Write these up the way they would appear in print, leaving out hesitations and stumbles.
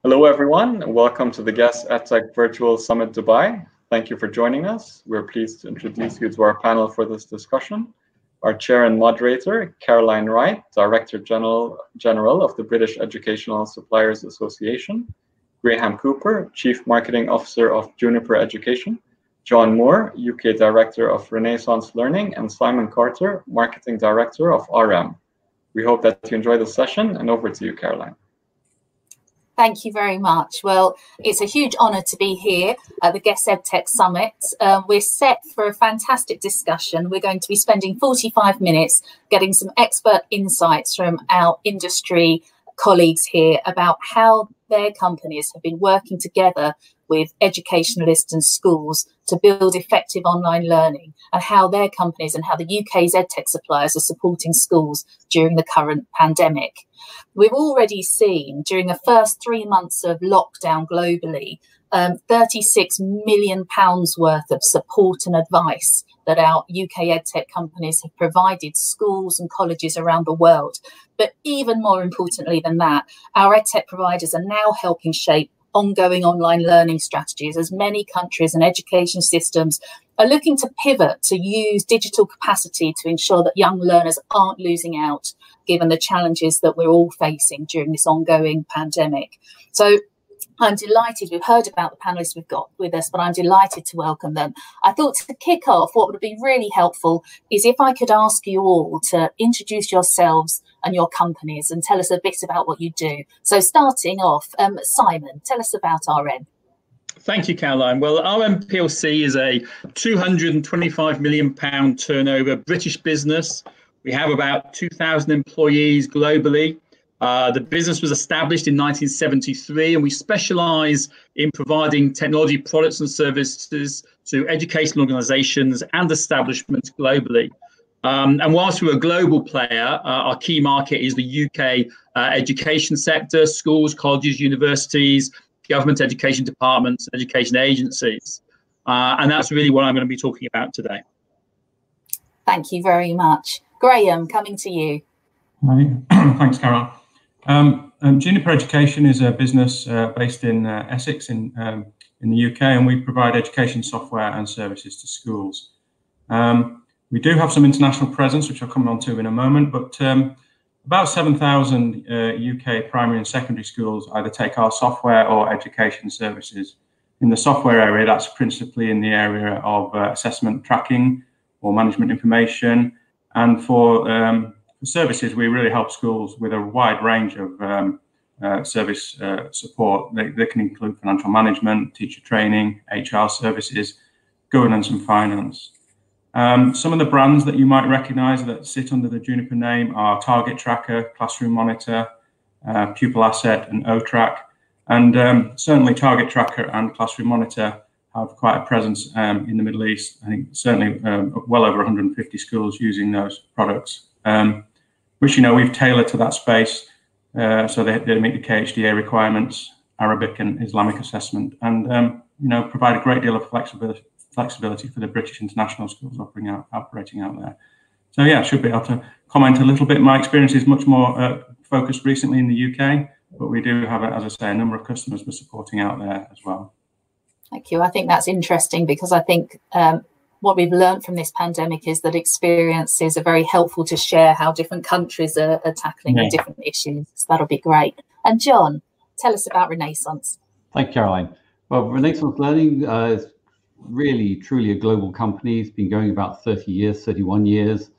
Hello, everyone, and welcome to the Guest EdTech Virtual Summit Dubai. Thank you for joining us. We're pleased to introduce you to our panel for this discussion. Our chair and moderator, Caroline Wright, Director General of the British Educational Suppliers Association, Graham Cooper, Chief Marketing Officer of Juniper Education, John Moore, UK Director of Renaissance Learning, and Simon Carter, Marketing Director of RM. We hope that you enjoy the session, and over to you, Caroline. Thank you very much. Well, it's a huge honour to be here at the Guest EdTech Summit. We're set for a fantastic discussion. We're going to be spending 45 minutes getting some expert insights from our industry colleagues here about how their companies have been working together with educationalists and schools to build effective online learning, and how their companies and how the UK's EdTech suppliers are supporting schools during the current pandemic. We've already seen during the first 3 months of lockdown globally, £36 million worth of support and advice that our UK EdTech companies have provided schools and colleges around the world. But even more importantly than that, our EdTech providers are now helping shape ongoing online learning strategies as many countries and education systems are looking to pivot to use digital capacity to ensure that young learners aren't losing out, given the challenges that we're all facing during this ongoing pandemic. So I'm delighted, we've heard about the panelists we've got with us, but I'm delighted to welcome them. I thought to kick off, what would be really helpful is if I could ask you all to introduce yourselves and your companies and tell us a bit about what you do. So starting off, Simon, tell us about RM. Thank you, Caroline. Well, Rmplc is a £225 million turnover British business. We have about 2,000 employees globally. The business was established in 1973, and we specialise in providing technology products and services to educational organisations and establishments globally. And whilst we're a global player, our key market is the UK education sector, schools, colleges, universities, government education departments, education agencies. And that's really what I'm going to be talking about today. Thank you very much. Graham, coming to you. Hi. Thanks, Carol. Juniper Education is a business based in Essex in the UK, and we provide education software and services to schools. We do have some international presence, which I'll come on to in a moment, but about 7,000 UK primary and secondary schools either take our software or education services. In the software area, that's principally in the area of assessment tracking or management information, and for services, we really help schools with a wide range of service support. They can include financial management, teacher training, HR services, governance and finance. Some of the brands that you might recognise that sit under the Juniper name are Target Tracker, Classroom Monitor, Pupil Asset and OTrack. And certainly Target Tracker and Classroom Monitor have quite a presence in the Middle East. I think certainly well over 150 schools using those products, which, you know, we've tailored to that space so they meet the KHDA requirements, Arabic and Islamic assessment, and you know, provide a great deal of flexibility for the British international schools operating out there. So yeah, I should be able to comment a little bit. My experience is much more focused recently in the UK, but we do have, as I say, a number of customers we're supporting out there as well. Thank you. I think that's interesting because I think what we've learned from this pandemic is that experiences are very helpful to share how different countries are tackling the different issues. So that'll be great. And John, tell us about Renaissance. Thank you, Caroline. Well, Renaissance Learning is really, truly a global company. It's been going about 30 years, 31 years,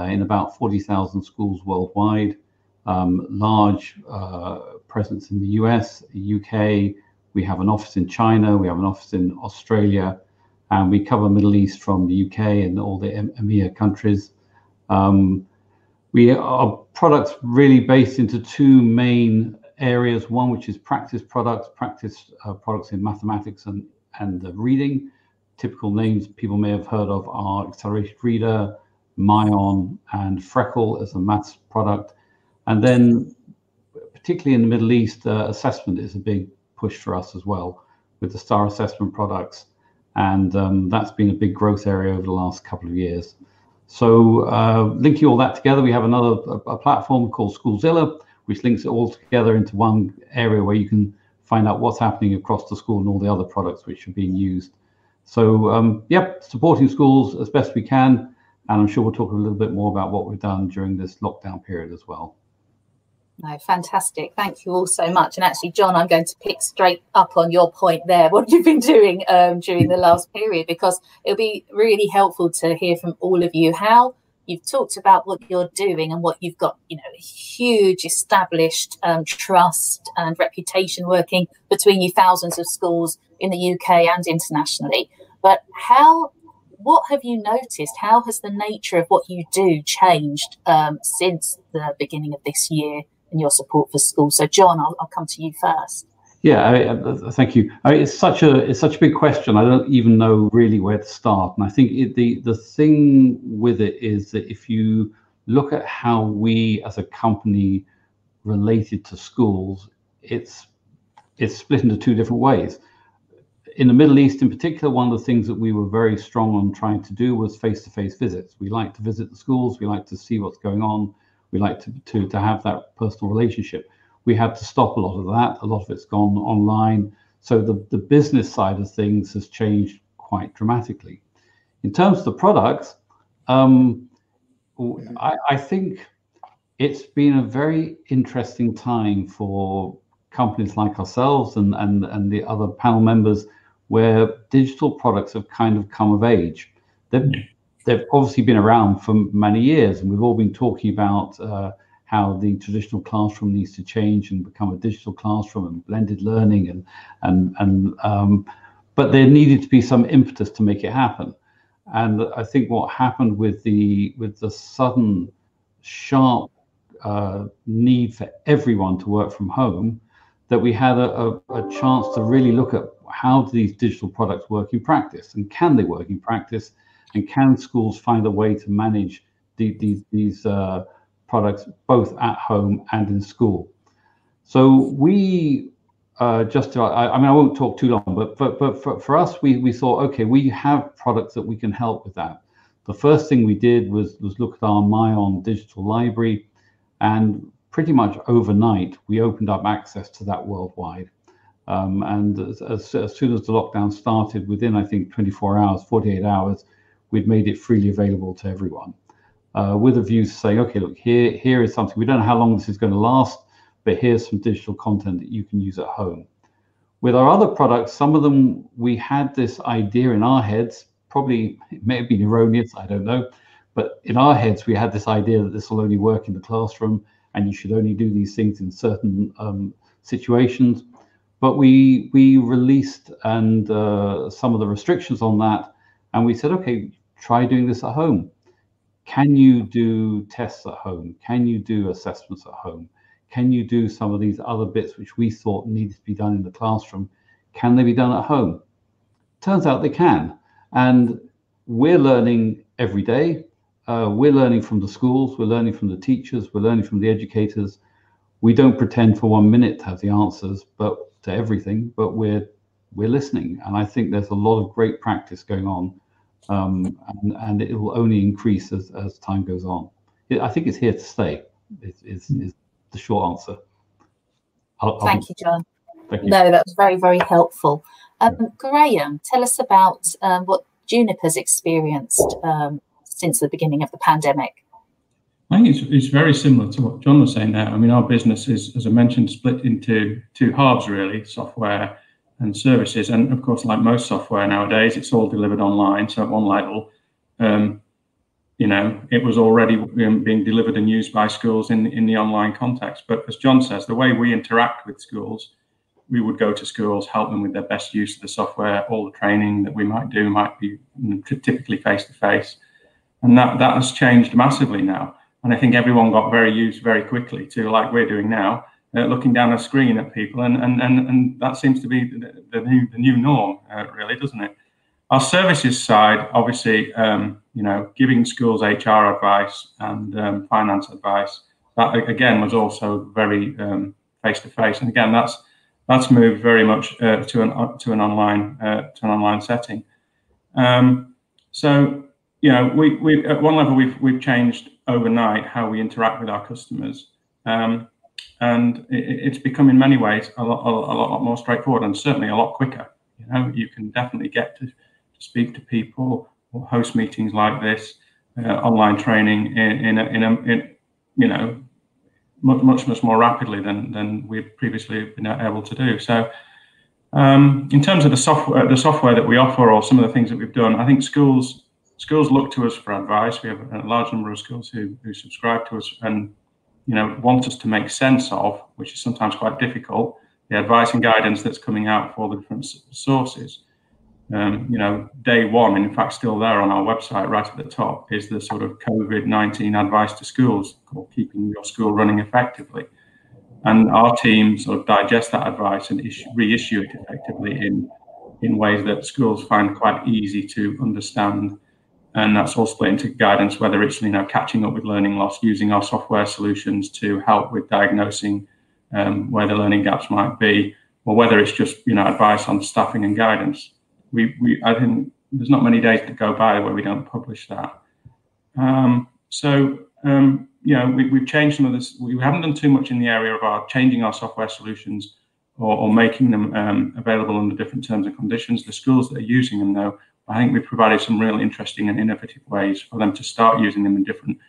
in about 40,000 schools worldwide. Large presence in the US, the UK. We have an office in China. We have an office in Australia. And we cover Middle East from the UK and all the EMEA countries. Our products really based into two main areas. One, which is practice products in mathematics and reading. Typical names people may have heard of are Accelerated Reader, Myon, and Freckle as a maths product. And then, particularly in the Middle East, assessment is a big push for us as well with the STAR assessment products. And that's been a big growth area over the last couple of years. So linking all that together, we have a platform called Schoolzilla, which links it all together into one area where you can find out what's happening across the school and all the other products which are being used. So, yep, supporting schools as best we can. And I'm sure we'll talk a little bit more about what we've done during this lockdown period as well. No, fantastic. Thank you all so much. And actually, John, I'm going to pick straight up on your point there, what you've been doing during the last period, because it'll be really helpful to hear from all of you how you've talked about what you're doing and what you've got, you know, a huge established trust and reputation working between you, thousands of schools in the UK and internationally. But what have you noticed? How has the nature of what you do changed since the beginning of this year in your support for schools? So, John, I'll come to you first. Yeah, thank you. It's such a big question. I don't even know really where to start. And I think the thing with it is that if you look at how we as a company related to schools, it's split into two different ways. In the Middle East in particular, one of the things that we were very strong on trying to do was face-to-face visits. We like to visit the schools. We like to see what's going on. We like to have that personal relationship. We had to stop a lot of that. A lot of it's gone online. So the business side of things has changed quite dramatically. In terms of the products, I think it's been a very interesting time for companies like ourselves and the other panel members, where digital products have kind of come of age. They've obviously been around for many years, and we've all been talking about how the traditional classroom needs to change and become a digital classroom and blended learning, but there needed to be some impetus to make it happen. And I think what happened with the sudden sharp need for everyone to work from home, that we had a chance to really look at how do these digital products work in practice, and can they work in practice, and can schools find a way to manage these products both at home and in school. So we I won't talk too long, but for us, we thought, okay, we have products that we can help with that. The first thing we did was look at our MyOn digital library, and pretty much overnight we opened up access to that worldwide. And as soon as the lockdown started, within I think 24 hours, 48 hours, we'd made it freely available to everyone, with a view to saying, okay, look, here is something. We don't know how long this is going to last, but here's some digital content that you can use at home. With our other products, some of them, we had this idea in our heads, probably it may have been erroneous, I don't know, but in our heads, we had this idea that this will only work in the classroom and you should only do these things in certain situations. But we released some of the restrictions on that, and we said, okay, try doing this at home. Can you do tests at home? Can you do assessments at home? Can you do some of these other bits which we thought needed to be done in the classroom? Can they be done at home? Turns out they can. And we're learning every day. We're learning from the schools. We're learning from the teachers. We're learning from the educators. We don't pretend for 1 minute to have the answers to everything, but we're listening. And I think there's a lot of great practice going on, and it will only increase as time goes on. I think it's here to stay. Is the short answer. Thank you, John. Thank you. No, that was very, very helpful. Graham, tell us about what Juniper's experienced since the beginning of the pandemic. I think it's very similar to what John was saying there. I mean, our business is, as I mentioned, split into two halves, really, software and services. And of course, like most software nowadays, it's all delivered online. So at one level, it was already being delivered and used by schools in the online context. But as John says, the way we interact with schools, we would go to schools, help them with their best use of the software. All the training that we might do might be typically face-to-face. And that has changed massively now. And I think everyone got very used very quickly to, like we're doing now, looking down a screen at people. And that seems to be the new norm, really, doesn't it? Our services side, obviously, giving schools HR advice and finance advice, that again was also very face-to-face. And again, that's moved very much to an online setting. So we at one level we've changed overnight how we interact with our customers. it's become in many ways a lot more straightforward, and certainly a lot quicker. You know, you can definitely get to speak to people or host meetings like this, online training in you know, much more rapidly than we've previously been able to do. So in terms of the software that we offer, or some of the things that we've done, I think schools look to us for advice. We have a large number of schools who subscribe to us and, you know, want us to make sense of, which is sometimes quite difficult, the advice and guidance that's coming out for the different sources. You know, day one, in fact, still there on our website, right at the top, is the sort of COVID-19 advice to schools, called Keeping Your School Running Effectively. And our team sort of digest that advice and reissue it effectively in ways that schools find quite easy to understand. And that's all split into guidance, whether it's, you know, catching up with learning loss, using our software solutions to help with diagnosing where the learning gaps might be, or whether it's just, you know, advice on staffing and guidance. I think there's not many days that go by where we don't publish that. You know, we've changed some of this. We haven't done too much in the area of changing our software solutions or making them available under different terms and conditions. The schools that are using them, though, I think we've provided some really interesting and innovative ways for them to start using them in different,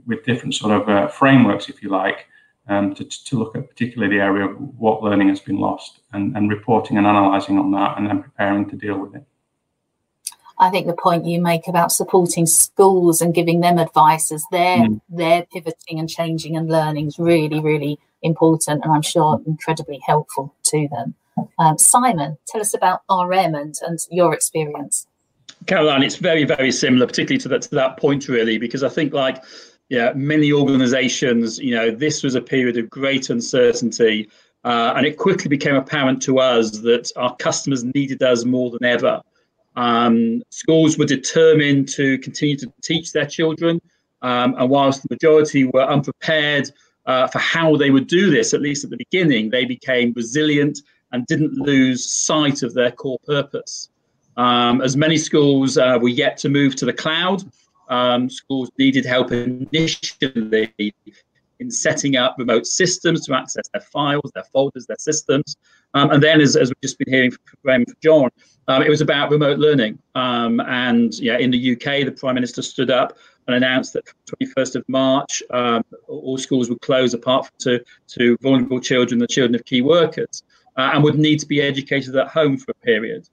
with different sort of frameworks, if you like, to look at particularly the area of what learning has been lost, and reporting and analysing on that, and then preparing to deal with it. I think the point you make about supporting schools and giving them advice as they're pivoting and changing and learning is really, really important, and I'm sure incredibly helpful to them. Simon, tell us about RM and your experience. Caroline, it's very, very similar, particularly to that point, really, because I think, like, yeah, many organisations, you know, this was a period of great uncertainty, and it quickly became apparent to us that our customers needed us more than ever. Schools were determined to continue to teach their children, and whilst the majority were unprepared for how they would do this, at least at the beginning, they became resilient and didn't lose sight of their core purpose. As many schools were yet to move to the cloud, schools needed help initially in setting up remote systems to access their files, their folders, their systems. And then, as we've just been hearing from John, it was about remote learning. And yeah, in the UK, the Prime Minister stood up and announced that 21st of March, all schools would close apart from to vulnerable children, the children of key workers, and would need to be educated at home for a period.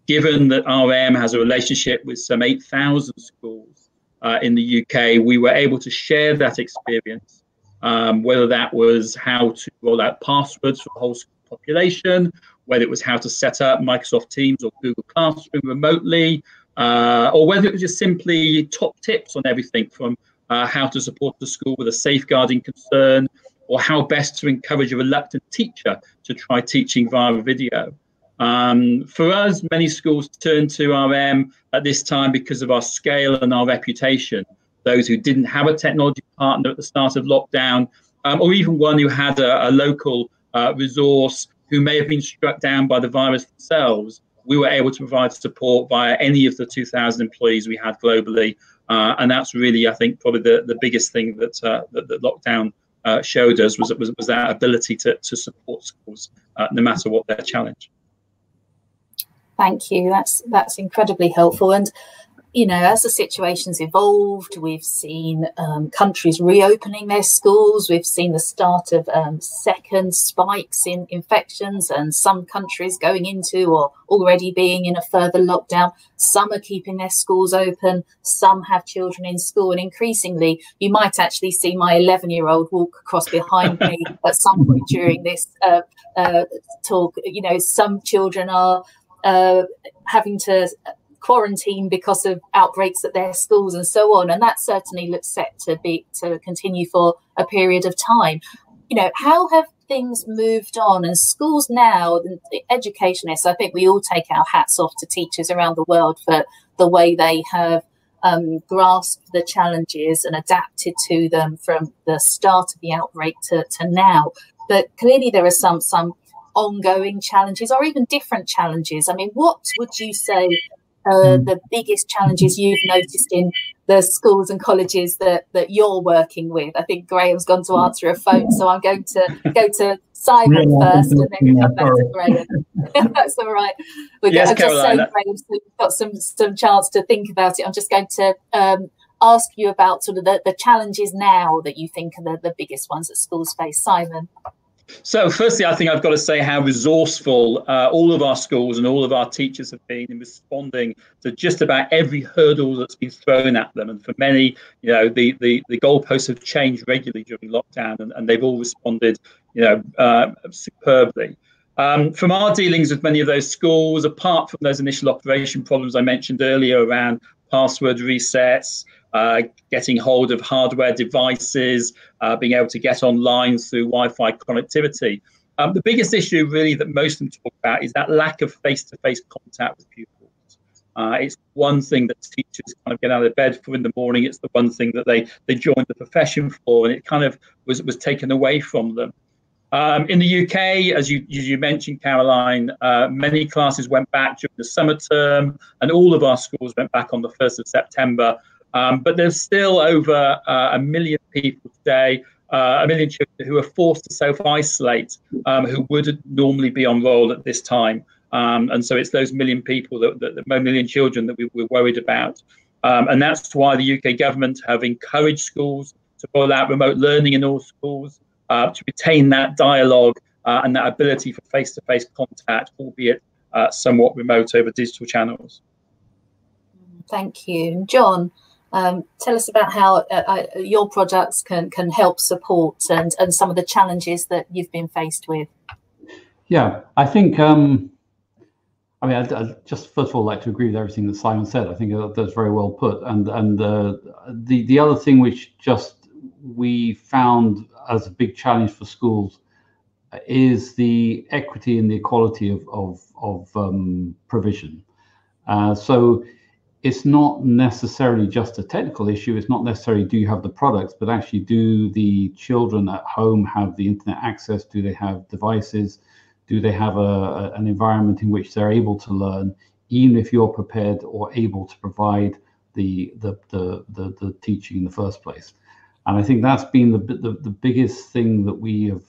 Given that RM has a relationship with some 8,000 schools in the UK, we were able to share that experience, whether that was how to roll out passwords for the whole school population, whether it was how to set up Microsoft Teams or Google Classroom remotely, or whether it was just simply top tips on everything from how to support the school with a safeguarding concern, or how best to encourage a reluctant teacher to try teaching via video. For us, many schools turned to RM at this time because of our scale and our reputation. Those who didn't have a technology partner at the start of lockdown, or even one who had a local resource who may have been struck down by the virus themselves, we were able to provide support via any of the 2,000 employees we had globally. And that's really, I think, probably the biggest thing that lockdown showed us was that ability to support schools no matter what their challenge. Thank you. That's incredibly helpful. And, you know, as the situation's evolved, we've seen countries reopening their schools. We've seen the start of second spikes in infections, and some countries going into or already being in a further lockdown. Some are keeping their schools open. Some have children in school. And increasingly, you might actually see my 11-year-old walk across behind me at some point during this talk. You know, some children are having to quarantine because of outbreaks at their schools and so on, and that certainly looks set to continue for a period of time. You know, how have things moved on? And schools now, the educationists, I think we all take our hats off to teachers around the world for the way they have grasped the challenges and adapted to them from the start of the outbreak to now. But clearly there are some ongoing challenges, or even different challenges. I mean, what would you say the biggest challenges you've noticed in the schools and colleges that you're working with? I think Graham's gone to answer a phone, so I'm going to go to Simon first and then come back to Graham. That's all right. Yes, Caroline. Just so Graham's got some chance to think about it, I'm just going to ask you about sort of the challenges now that you think are the biggest ones that schools face. Simon. So firstly, I think I've got to say how resourceful all of our schools and all of our teachers have been in responding to just about every hurdle that's been thrown at them. And for many, you know, the goalposts have changed regularly during lockdown, and they've all responded, you know, superbly. From our dealings with many of those schools, apart from those initial operation problems I mentioned earlier around password resets, getting hold of hardware devices, being able to get online through Wi-Fi connectivity. The biggest issue really that most of them talk about is that lack of face-to-face contact with pupils. It's one thing that teachers kind of get out of bed for in the morning. It's the one thing that they joined the profession for, and it kind of was taken away from them. In the UK, as you mentioned, Caroline, many classes went back during the summer term, and all of our schools went back on the 1st of September. But there's still over 1 million people today, 1 million children who are forced to self-isolate, who would normally be on roll at this time. And so it's those 1 million people, that 1 million children that we're worried about. And that's why the UK government have encouraged schools to roll out remote learning in all schools, to retain that dialogue and that ability for face-to-face contact, albeit somewhat remote over digital channels. Thank you. John, tell us about how your products can help support and some of the challenges that you've been faced with. Yeah, I think, I mean, I just first of all like to agree with everything that Simon said. I think that's very well put. And the other thing which we found as a big challenge for schools is the equity and the equality of provision. So it's not necessarily just a technical issue. It's not necessarily do you have the products, but actually do the children at home have the internet access? Do they have devices? Do they have an environment in which they're able to learn, even if you're prepared or able to provide the teaching in the first place? And I think that's been the biggest thing that we have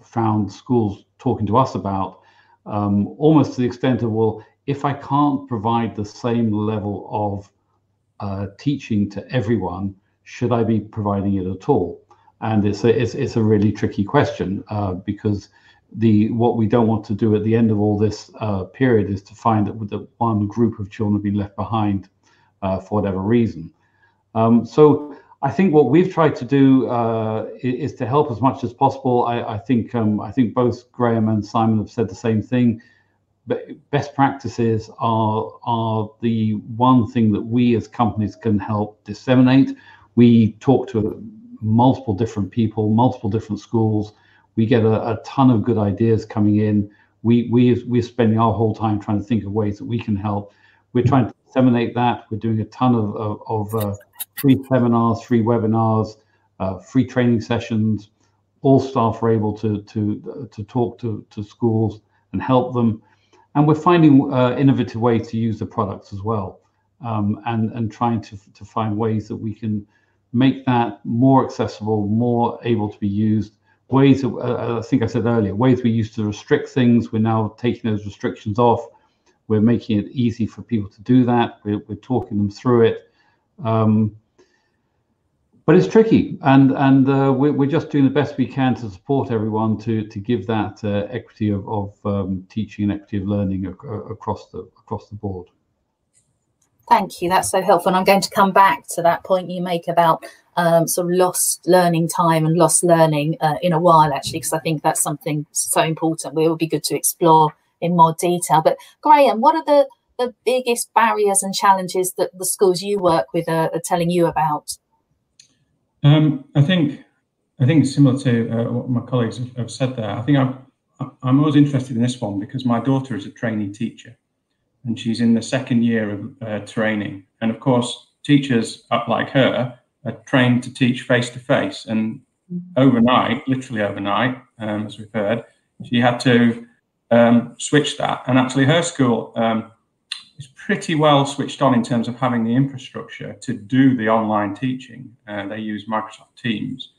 found schools talking to us about, almost to the extent of, well, if I can't provide the same level of teaching to everyone, should I be providing it at all? And it's a really tricky question, because what we don't want to do at the end of all this period is to find that one group of children have been left behind for whatever reason. So I think what we've tried to do is to help as much as possible. I think both Graham and Simon have said the same thing. But best practices are the one thing that we as companies can help disseminate. We talk to multiple different people, multiple different schools. We get a ton of good ideas coming in. We're spending our whole time trying to think of ways that we can help. We're trying to disseminate that. We're doing a ton of free seminars, free webinars, free training sessions. All staff are able to talk to schools and help them. And we're finding innovative ways to use the products as well, and trying to find ways that we can make that more accessible, more able to be used. Ways that, I think I said earlier, ways we used to restrict things, we're now taking those restrictions off. We're making it easy for people to do that. We're talking them through it. But it's tricky, and we're just doing the best we can to support everyone to give that equity of teaching and equity of learning across the board. Thank you. That's so helpful. And I'm going to come back to that point you make about sort of lost learning time and lost learning in a while, actually, because I think that's something so important. It would be good to explore in more detail. But Graham, what are the biggest barriers and challenges that the schools you work with are telling you about? I think similar to what my colleagues have said there. I think I'm always interested in this one because my daughter is a trainee teacher, and she's in the second year of training. And of course, teachers like her are trained to teach face to face. And overnight, literally overnight, as we've heard, she had to switch that. And actually, her school is pretty well switched on in terms of having the infrastructure to do the online teaching. They use Microsoft Teams,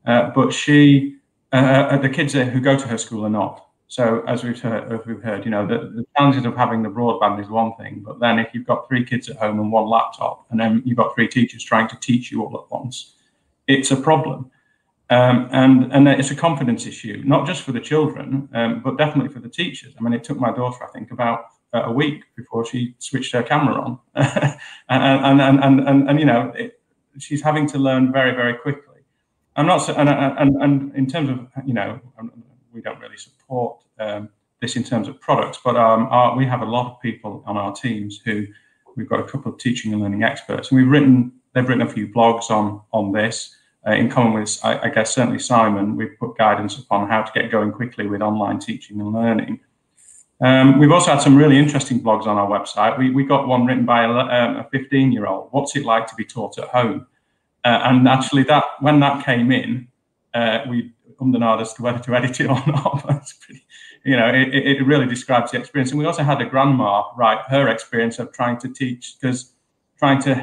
but the kids who go to her school are not. So as we've heard, you know, the challenges of having the broadband is one thing, but then if you've got 3 kids at home and 1 laptop, and then you've got 3 teachers trying to teach you all at once, it's a problem. And it's a confidence issue, not just for the children, but definitely for the teachers. I mean, it took my daughter, I think, about a week before she switched her camera on, and you know, she's having to learn very, very quickly. I'm not, and in terms of, you know, we don't really support this in terms of products, but we have a lot of people on our teams who we've got a couple of teaching and learning experts, and they've written a few blogs on this. In common with, I guess, certainly Simon, we've put guidance upon how to get going quickly with online teaching and learning. We've also had some really interesting blogs on our website. We got one written by a 15-year-old, what's it like to be taught at home? And actually, when that came in, we ummed as to whether to edit it or not. It's pretty, you know, it really describes the experience. And we also had a grandma write her experience of trying to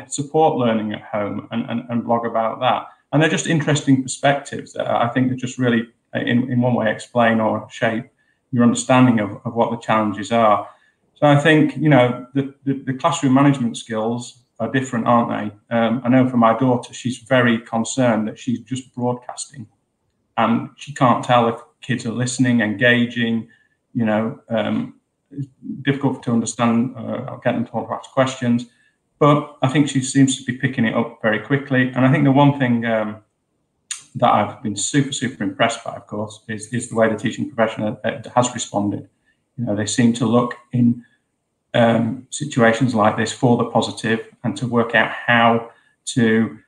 support learning at home and blog about that. And they're just interesting perspectives that I think that just really, in one way, explain or shape your understanding of what the challenges are. So I think, you know, the classroom management skills are different, aren't they? I know for my daughter, she's very concerned that she's just broadcasting, and she can't tell if kids are listening, engaging. You know, it's difficult to understand or get them to ask questions. But I think she seems to be picking it up very quickly. And I think the one thing that I've been super impressed by, of course, is the way the teaching profession has responded. You know, they seem to look in situations like this for the positive and to work out how to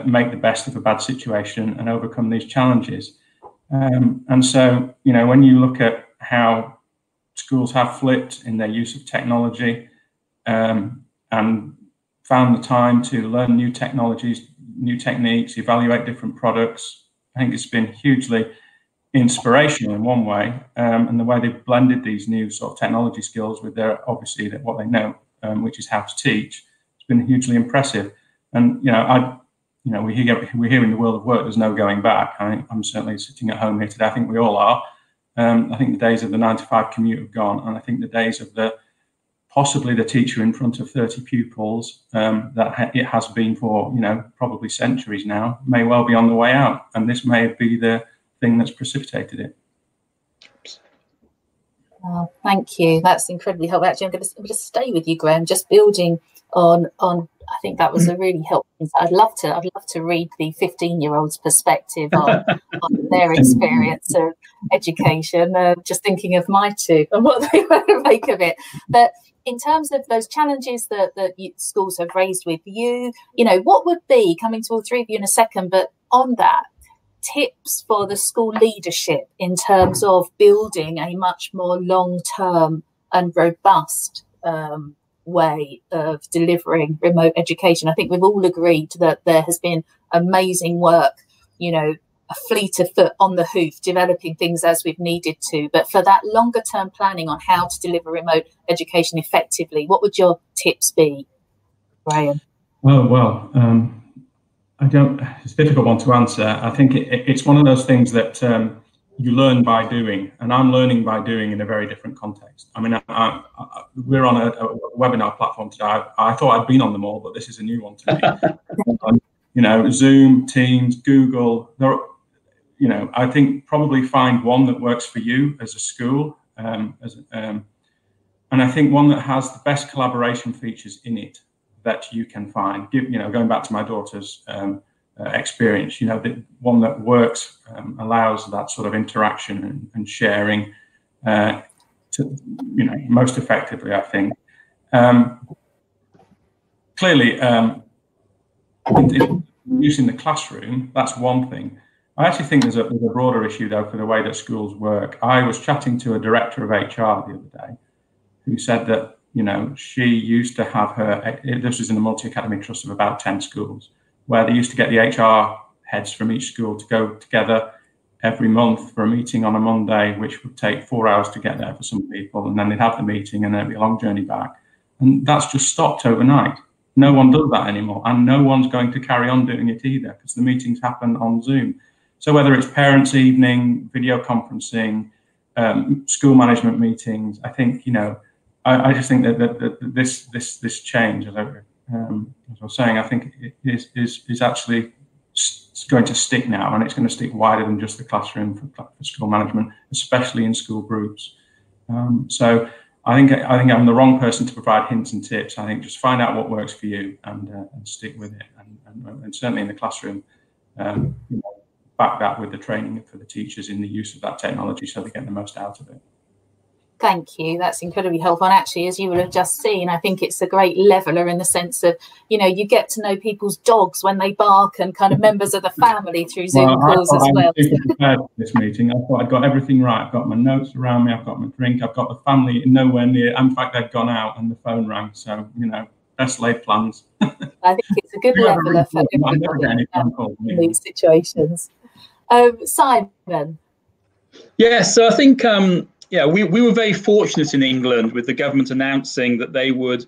make the best of a bad situation and overcome these challenges. And so, you know, when you look at how schools have flipped in their use of technology and found the time to learn new technologies, new techniques, evaluate different products, I think it's been hugely inspirational in one way, and the way they've blended these new sort of technology skills with their, obviously, what they know, which is how to teach. It's been hugely impressive. And we're here in the world of work. There's no going back. I'm certainly sitting at home here today. I think we all are. I think the days of the 9-to-5 commute have gone, and I think the days of possibly the teacher in front of 30 pupils that it has been for, you know, probably centuries now, may well be on the way out, and this may be the thing that's precipitated it. Oh, thank you. That's incredibly helpful. Actually, I'm going to stay with you, Graham. Just building on. I think that was a really helpful. I'd love to read the 15-year-old's perspective on their experience of education. Just thinking of my 2 and what they want to make of it, but. In terms of those challenges that schools have raised with you, you know, what would be, coming to all 3 of you in a second, but on that, tips for the school leadership in terms of building a much more long-term and robust way of delivering remote education? I think we've all agreed that there has been amazing work, you know, a fleet of foot on the hoof, developing things as we've needed to. But for that longer term planning on how to deliver remote education effectively, what would your tips be, Graham? Well, it's a difficult one to answer. I think it's one of those things that you learn by doing, and I'm learning by doing in a very different context. I mean, we're on a webinar platform today. I thought I'd been on them all, but this is a new one to me. You know, Zoom, Teams, Google, you know, I think probably find one that works for you as a school, and I think one that has the best collaboration features in it that you can find. You know, going back to my daughter's experience, you know, the one that works allows that sort of interaction and sharing to, you know, most effectively, I think. Clearly, in using the classroom, that's one thing. I actually think there's a broader issue, though, for the way that schools work. I was chatting to a director of HR the other day who said that, you know, she used to have this was in a multi-academy trust of about 10 schools, where they used to get the HR heads from each school to go together every month for a meeting on a Monday, which would take 4 hours to get there for some people. And then they'd have the meeting and then it'd be a long journey back. And that's just stopped overnight. No one does that anymore, and no one's going to carry on doing it either, because the meetings happen on Zoom. So whether it's parents' evening, video conferencing, school management meetings, I think, you know, I just think that this change, as I was saying, I think it is actually going to stick now, and it's going to stick wider than just the classroom for school management, especially in school groups. So I think I'm the wrong person to provide hints and tips. I think just find out what works for you and stick with it, and certainly in the classroom, you know, back that with the training for the teachers in the use of that technology so they get the most out of it. Thank you. That's incredibly helpful. And actually, as you will have just seen, I think it's a great leveler in the sense of, you know, you get to know people's dogs when they bark and kind of members of the family through Zoom calls as well. I'm super prepared for this meeting. I thought I'd got everything right. I've got my notes around me. I've got my drink. I've got the family nowhere near. In fact, they've gone out and the phone rang. So, you know, best laid plans. I think it's a good leveler for everybody in these situations. Simon. Yeah, so I think, yeah, we were very fortunate in England with the government announcing that they would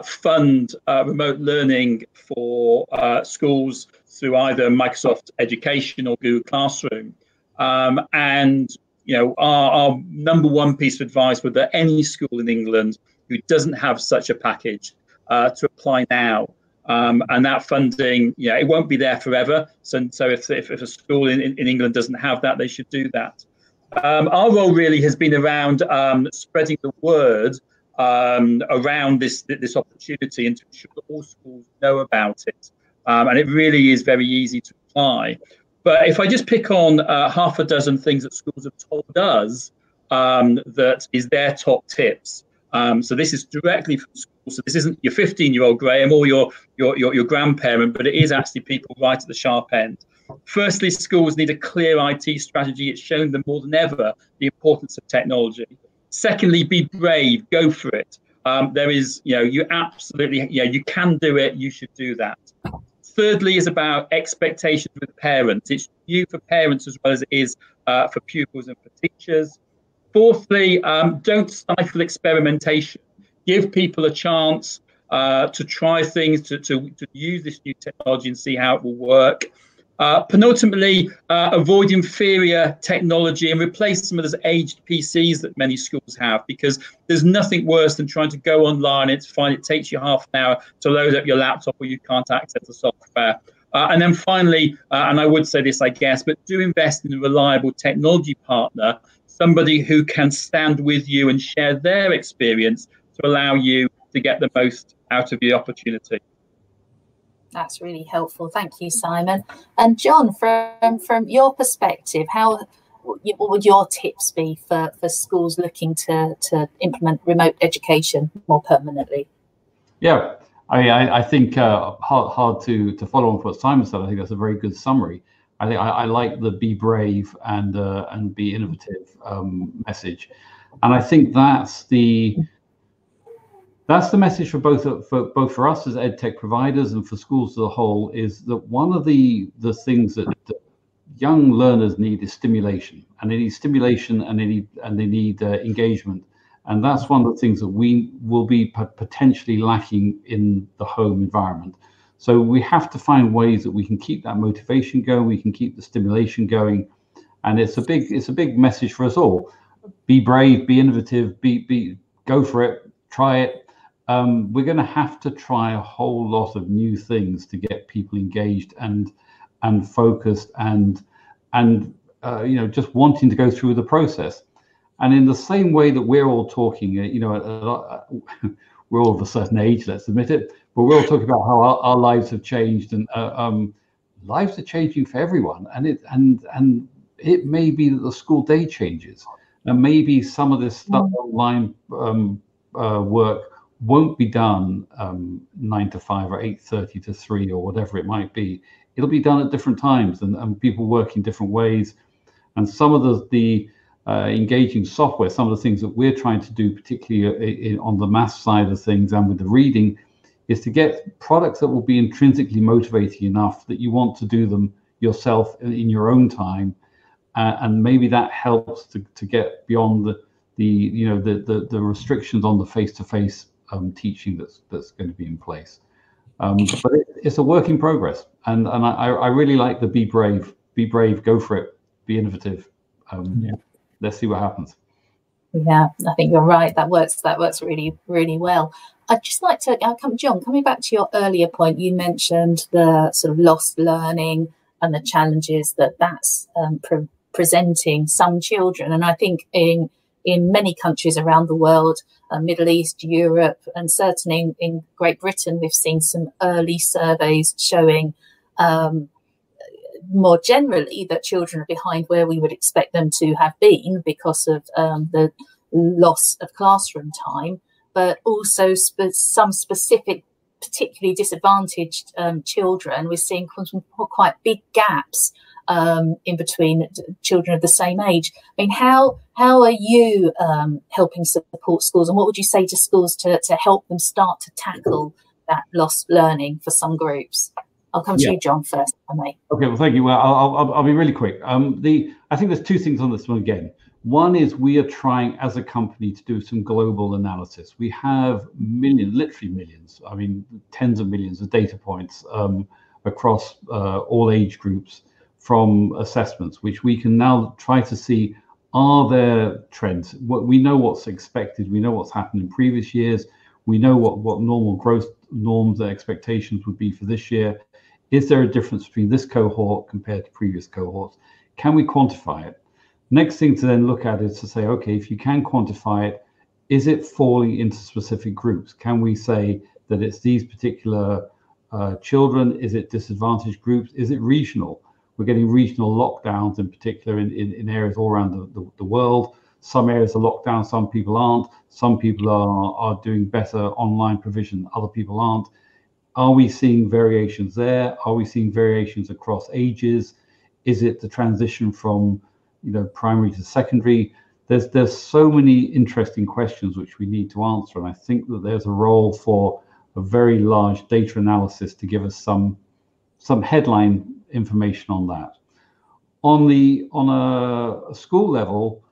fund remote learning for schools through either Microsoft Education or Google Classroom. And, you know, our number one piece of advice was that any school in England who doesn't have such a package to apply now. And that funding, yeah, it won't be there forever. So if a school in England doesn't have that, they should do that. Our role really has been around spreading the word around this opportunity and to ensure that all schools know about it. And it really is very easy to apply. But if I just pick on half a dozen things that schools have told us that is their top tips. So this is directly from school. So this isn't your 15-year-old Graham or your grandparent, but it is actually people right at the sharp end. Firstly, schools need a clear IT strategy. It's shown them more than ever the importance of technology. Secondly, be brave, go for it. There is, you know, you absolutely, yeah, you can do it. You should do that. Thirdly is about expectations with parents. It's new for parents as well as it is for pupils and for teachers. Fourthly, don't stifle experimentation. Give people a chance to try things, to use this new technology and see how it will work. Penultimately, avoid inferior technology and replace some of those aged PCs that many schools have, because there's nothing worse than trying to go online and find it takes you half an hour to load up your laptop or you can't access the software. And then finally, and I would say this, I guess, but do invest in a reliable technology partner, somebody who can stand with you and share their experience to allow you to get the most out of the opportunity. That's really helpful. Thank you, Simon. And John, from your perspective, what would your tips be for schools looking to implement remote education more permanently? Yeah, I think hard to follow on from what Simon said. I think that's a very good summary. I think I like the be brave and be innovative message, and I think that's the message for both for us as EdTech providers and for schools as a whole, is that one of the things that young learners need is stimulation, and they need stimulation and they need engagement, and that's one of the things that we will be potentially lacking in the home environment. So we have to find ways that we can keep that motivation going, we can keep the stimulation going, and it's a big message for us all. Be brave, be innovative, go for it, try it. We're going to have to try a whole lot of new things to get people engaged and focused and you know, just wanting to go through the process. And in the same way that we're all talking, you know, we're all of a certain age, let's admit it, but we're all talking about how our lives have changed, and lives are changing for everyone. And it may be that the school day changes, and maybe some of this stuff online work won't be done 9 to 5 or 8:30 to 3 or whatever it might be. It'll be done at different times, and people work in different ways. And some of the engaging software, some of the things that we're trying to do, particularly on the math side of things and with the reading, is to get products that will be intrinsically motivating enough that you want to do them yourself in your own time, and maybe that helps to get beyond the restrictions on the face-to-face teaching that's going to be in place. But it's a work in progress, and I really like the be brave, go for it, be innovative. Let's see what happens. Yeah, I think you're right. That works really, really well. I'd just like to John, coming back to your earlier point, you mentioned the sort of lost learning and the challenges that's presenting some children. And I think in many countries around the world, Middle East, Europe, and certainly in Great Britain, we've seen some early surveys showing more generally that children are behind where we would expect them to have been because of the loss of classroom time, but also some specific, particularly disadvantaged children. We're seeing quite big gaps in between children of the same age. I mean, how are you helping support schools, and what would you say to schools to help them start to tackle that lost learning for some groups? I'll come to you, John, first, if I may. Okay, well, thank you. Well, I'll be really quick. I think there's two things on this one again. One is we are trying as a company to do some global analysis. We have literally millions, I mean, tens of millions of data points across all age groups from assessments, which we can now try to see, are there trends? We know what's expected. We know what's happened in previous years. We know what normal growth norms and expectations would be for this year. Is there a difference between this cohort compared to previous cohorts? Can we quantify it? Next thing to then look at is to say, okay, if you can quantify it, is it falling into specific groups? Can we say that it's these particular children? Is it disadvantaged groups? Is it regional? We're getting regional lockdowns in particular in areas all around the world. Some areas are locked down, some people aren't. Some people are doing better online provision, other people aren't. Are we seeing variations there? Are we seeing variations across ages? Is it the transition from primary to secondary? There's so many interesting questions which we need to answer, and I think that there's a role for a very large data analysis to give us some headline information on that. On a school level,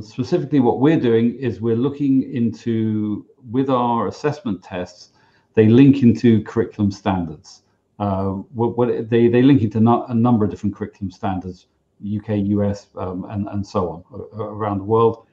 specifically what we're doing is we're looking into, with our assessment tests, they link into curriculum standards. They link into a number of different curriculum standards, UK, US, and so on around the world.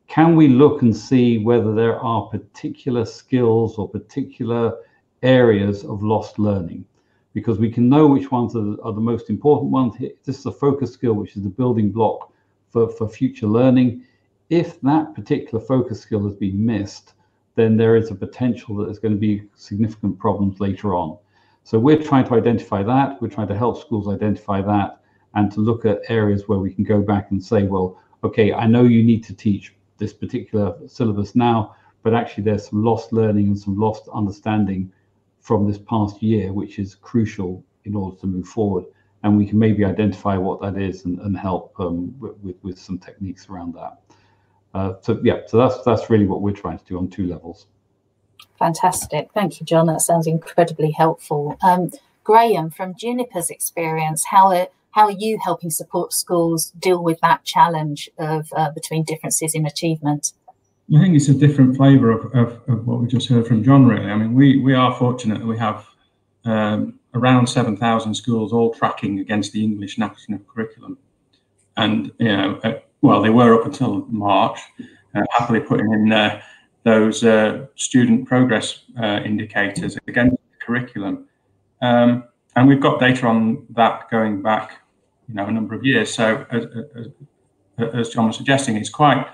Can we look and see whether there are particular skills or particular areas of lost learning? Because we can know which ones are the most important ones. This is a focus skill, which is the building block for future learning. If that particular focus skill has been missed, then there is a potential that there's going to be significant problems later on. So we're trying to identify that. We're trying to help schools identify that and to look at areas where we can go back and say, well, okay, I know you need to teach this particular syllabus now, but actually there's some lost learning and some lost understanding from this past year, which is crucial in order to move forward. And we can maybe identify what that is and help with some techniques around that. So that's really what we're trying to do on two levels. Fantastic. Thank you, John. That sounds incredibly helpful. Graham, from Juniper's experience, how are you helping support schools deal with that challenge of between differences in achievement? I think it's a different flavour of what we just heard from John, really. I mean, we are fortunate that we have around 7,000 schools all tracking against the English National Curriculum. And, well, they were up until March, happily putting in those student progress indicators against the curriculum. And we've got data on that going back, a number of years. So as John was suggesting, it's quite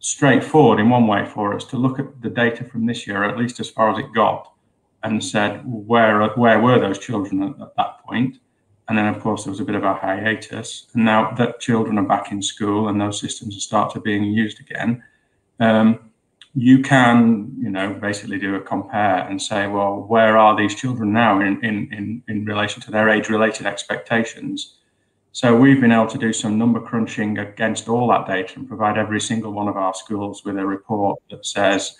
straightforward in one way for us to look at the data from this year, at least as far as it got, and said, where were those children at that point? And then, of course, there was a bit of a hiatus. And now that children are back in school and those systems have started being used again, you can, basically do a compare and say, well, where are these children now in relation to their age-related expectations? So we've been able to do some number crunching against all that data and provide every single one of our schools with a report that says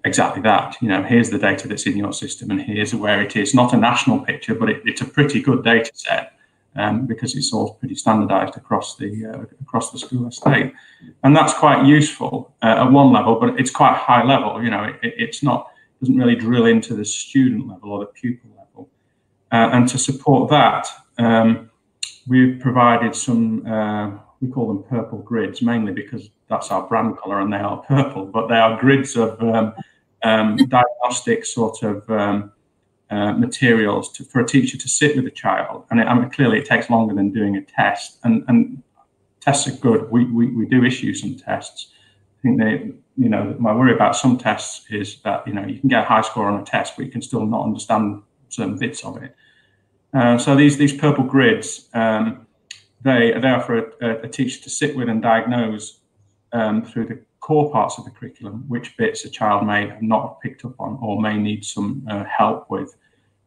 exactly that. Here's the data that's in your system and here's where it is. Not a national picture, but it's a pretty good data set because it's all pretty standardized across the school estate. And that's quite useful at one level, but it's quite high level. It's not doesn't really drill into the student level or the pupil level. And to support that, we've provided some, we call them purple grids, mainly because that's our brand colour and they are purple, but they are grids of diagnostic sort of materials for a teacher to sit with a child. And I mean, clearly it takes longer than doing a test, and tests are good. We do issue some tests. I think they, you know, my worry about some tests is that, you know, you can get a high score on a test, but you can still not understand certain bits of it. So these purple grids, they are for a teacher to sit with and diagnose through the core parts of the curriculum which bits a child may not have picked up on or may need some help with.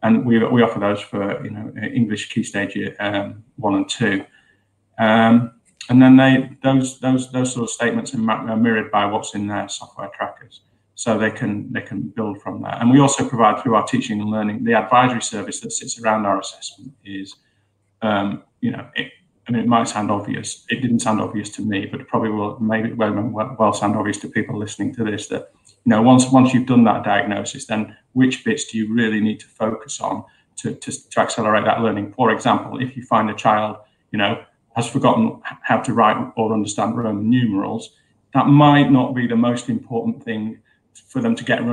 And we offer those for, you know, English Key Stage 1 and 2. And then those sort of statements are mirrored by what's in their software trackers, so they can build from that. And we also provide, through our teaching and learning, the advisory service that sits around our assessment is, you know, I mean, it might sound obvious. It didn't sound obvious to me, but it probably will maybe well sound obvious to people listening to this, that, you know, once you've done that diagnosis, then which bits do you really need to focus on to accelerate that learning? For example, if you find a child, you know, has forgotten how to write or understand Roman numerals, that might not be the most important thing for them to get up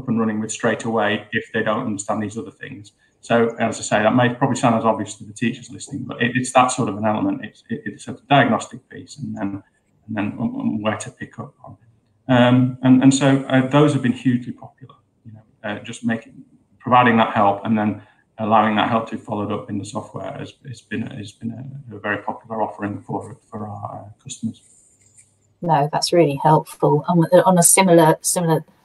and running with straight away if they don't understand these other things. So, as I say, that may probably sound as obvious to the teachers listening, but it's that sort of an element. It's a diagnostic piece, and then where to pick up on. And so those have been hugely popular. You know, just providing that help and then allowing that help to be followed up in the software has been a very popular offering for our customers. No, that's really helpful. On a similar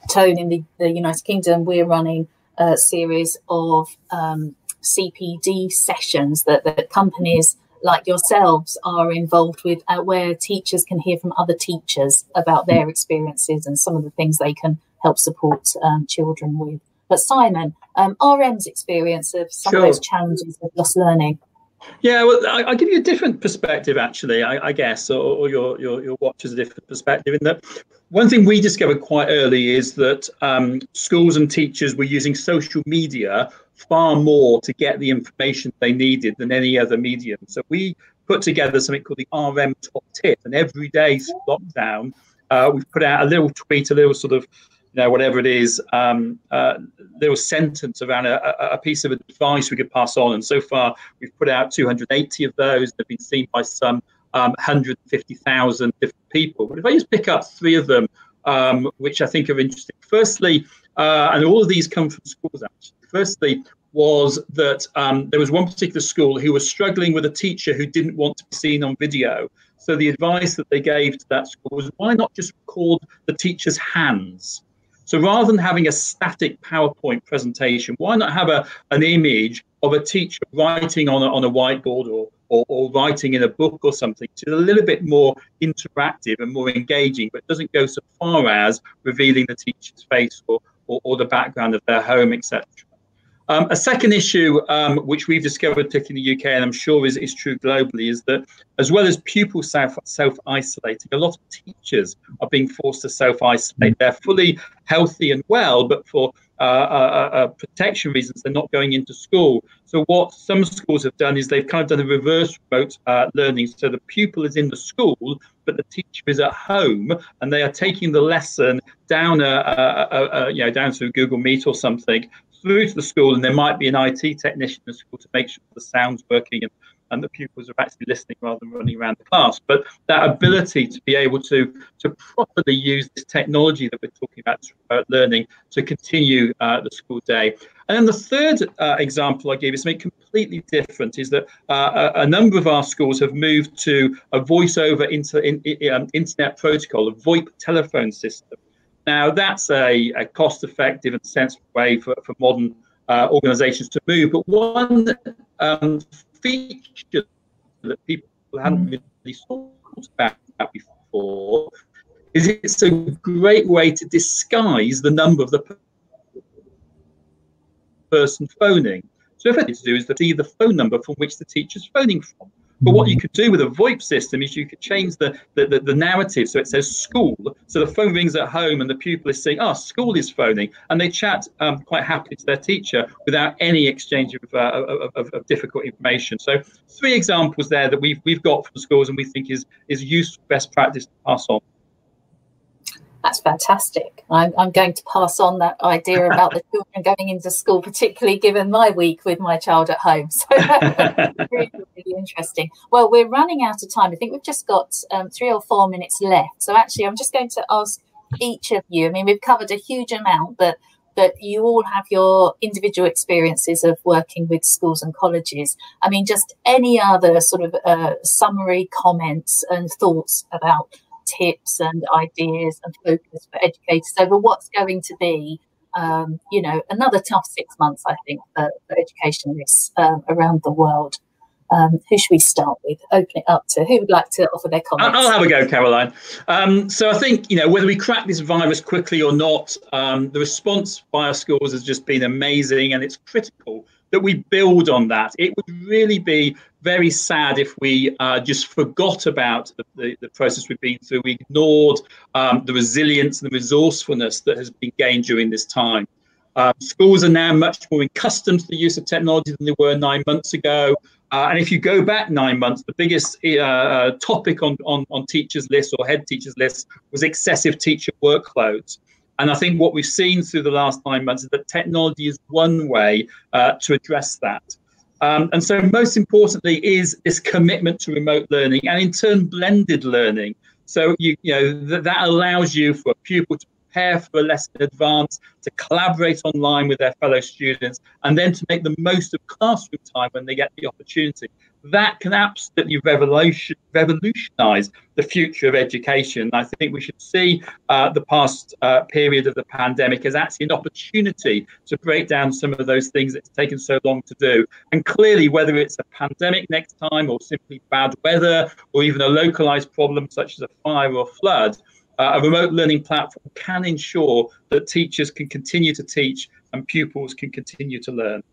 tone, in the United Kingdom, we're running a series of CPD sessions that companies like yourselves are involved with, where teachers can hear from other teachers about their experiences and some of the things they can help support children with. But Simon, RM's experience of some of those challenges of lost learning. Yeah, well, I'll give you a different perspective, actually, I guess, or your watchers a different perspective, in that one thing we discovered quite early is that schools and teachers were using social media far more to get the information they needed than any other medium. So we put together something called the RM Top Tip, and every day since lockdown, we've put out a little tweet, a little sort of, you know, whatever it is, little sentence around a piece of advice we could pass on. And so far, we've put out 280 of those. They've been seen by some 150,000 different people. But if I just pick up 3 of them, which I think are interesting. Firstly, and all of these come from schools, actually. Firstly, was that there was one particular school who was struggling with a teacher who didn't want to be seen on video. So the advice that they gave to that school was, why not just record the teacher's hands? So rather than having a static PowerPoint presentation, why not have an image of a teacher writing on a whiteboard or writing in a book or something? It's a little bit more interactive and more engaging, but doesn't go so far as revealing the teacher's face or the background of their home, etc. A second issue, which we've discovered, particularly in the UK, and I'm sure is true globally, is that as well as pupils self-isolating, a lot of teachers are being forced to self-isolate. They're fully healthy and well, but for protection reasons, they're not going into school. So what some schools have done is they've kind of done a reverse remote learning. So the pupil is in the school, but the teacher is at home, and they are taking the lesson down down through Google Meet or something, through to the school, and there might be an IT technician in the school to make sure the sound's working and the pupils are actually listening rather than running around the class. But that ability to be able to properly use this technology that we're talking about learning to continue the school day. And then the third example I gave is something completely different, is that a number of our schools have moved to a voice over internet protocol, a VoIP telephone system. Now, that's a cost-effective and sensible way for modern organisations to move. But one feature that people hadn't really thought about before is it's a great way to disguise the number of the person phoning. So if I need to do is to see the phone number from which the teacher's phoning from. But what you could do with a VoIP system is you could change the narrative. So it says school. So the phone rings at home and the pupil is saying, oh, school is phoning. And they chat quite happily to their teacher without any exchange of difficult information. So 3 examples there that we've got from schools and we think is useful best practice to pass on. That's fantastic. I'm going to pass on that idea about the children going into school, particularly given my week with my child at home. So that's really, really interesting. Well, we're running out of time. I think we've just got 3 or 4 minutes left. So actually, I'm just going to ask each of you. I mean, we've covered a huge amount, but you all have your individual experiences of working with schools and colleges. I mean, just any other sort of summary comments and thoughts about tips and ideas and focus for educators over what's going to be, you know, another tough 6 months, I think, for educationalists around the world. Who should we start with? Open it up to who would like to offer their comments. I'll have a go, Caroline. So I think, you know, whether we crack this virus quickly or not, the response by our schools has just been amazing, and it's critical that we build on that. It would really be very sad if we just forgot about the process we've been through. We ignored the resilience and the resourcefulness that has been gained during this time. Schools are now much more accustomed to the use of technology than they were 9 months ago. And if you go back 9 months, the biggest topic on teachers' lists or head teachers' lists was excessive teacher workloads. And I think what we've seen through the last 9 months is that technology is one way to address that. And so most importantly is this commitment to remote learning and in turn blended learning. So you know that allows you for a pupil to prepare for a lesson in advance, to collaborate online with their fellow students, and then to make the most of classroom time when they get the opportunity. That can absolutely revolutionize the future of education. I think we should see the past period of the pandemic as actually an opportunity to break down some of those things that's taken so long to do. And clearly, whether it's a pandemic next time or simply bad weather or even a localized problem such as a fire or flood, a remote learning platform can ensure that teachers can continue to teach and pupils can continue to learn.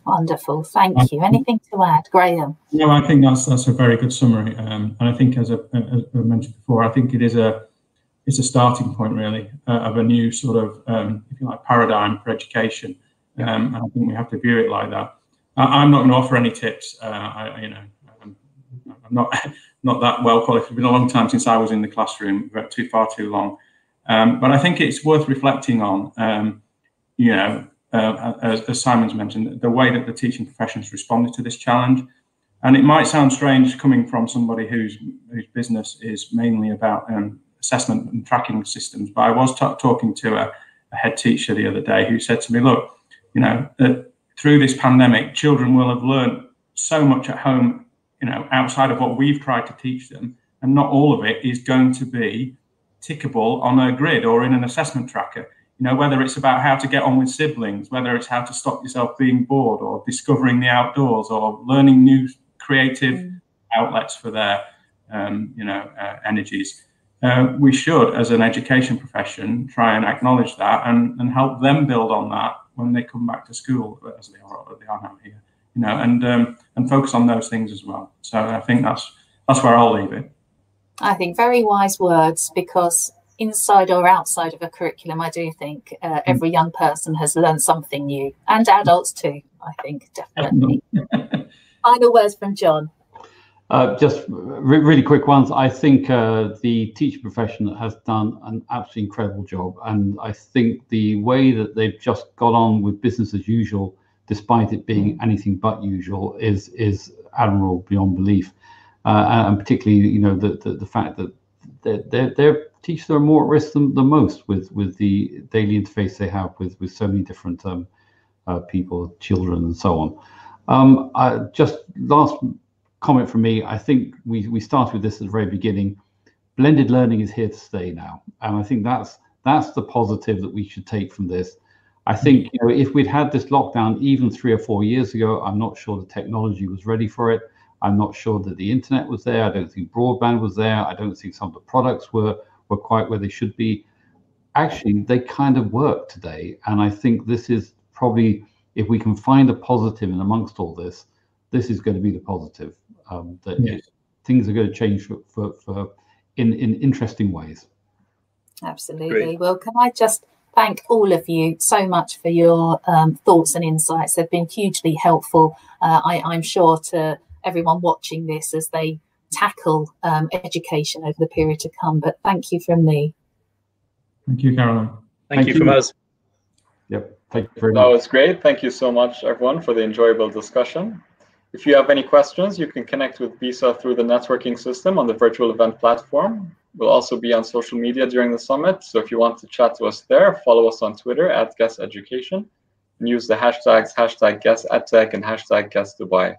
Wonderful, thank you. Anything to add, Graham? No, I think that's a very good summary, and I think, as I mentioned before, I think it's a starting point really of a new sort of, if you like, paradigm for education, and I think we have to view it like that. I'm not going to offer any tips. I'm not that well qualified. It's been a long time since I was in the classroom, but far too long. But I think it's worth reflecting on, as Simon's mentioned, the way that the teaching profession has responded to this challenge. And it might sound strange coming from somebody whose business is mainly about assessment and tracking systems, but I was talking to a head teacher the other day who said to me, look, you know, through this pandemic, children will have learned so much at home, you know, outside of what we've tried to teach them, and not all of it is going to be tickable on a grid or in an assessment tracker. You know, whether it's about how to get on with siblings, whether it's how to stop yourself being bored or discovering the outdoors or learning new creative outlets for their, energies. We should, as an education profession, try and acknowledge that and help them build on that when they come back to school, as they are now here, you know, and focus on those things as well. So I think that's where I'll leave it. I think very wise words, because inside or outside of a curriculum, I do think every young person has learned something new, and adults too, I think, definitely. Final words from John. Just really quick ones. I think the teaching profession has done an absolutely incredible job, and I think the way that they've just got on with business as usual, despite it being anything but usual, is admirable beyond belief. And particularly, you know, the fact that their teachers are more at risk than most with the daily interface they have with so many different people, children, and so on. Just last comment from me. I think we started with this at the very beginning. Blended learning is here to stay now, and I think that's the positive that we should take from this. I think, you know, if we'd had this lockdown even 3 or 4 years ago, I'm not sure the technology was ready for it. I'm not sure that the internet was there. I don't think broadband was there. I don't think some of the products were quite where they should be. Actually, they kind of work today, and I think this is probably, if we can find a positive in amongst all this, this is going to be the positive. That things are going to change in interesting ways. Absolutely. Great. Well, can I just thank all of you so much for your thoughts and insights. They've been hugely helpful, I'm sure, to everyone watching this as they tackle education over the period to come. But thank you from me. Thank you, Caroline. Thank you from us. Yep. Thank you very much. That was great. Thank you so much, everyone, for the enjoyable discussion. If you have any questions, you can connect with BESA through the networking system on the virtual event platform. We'll also be on social media during the summit, so if you want to chat to us there, follow us on Twitter @GuestEducation and use the hashtags #GuestEdTech and #GuestDubai.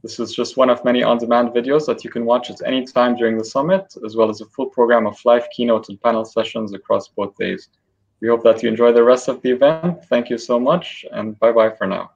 This is just one of many on-demand videos that you can watch at any time during the summit, as well as a full program of live keynote and panel sessions across both days. We hope that you enjoy the rest of the event. Thank you so much, and bye-bye for now.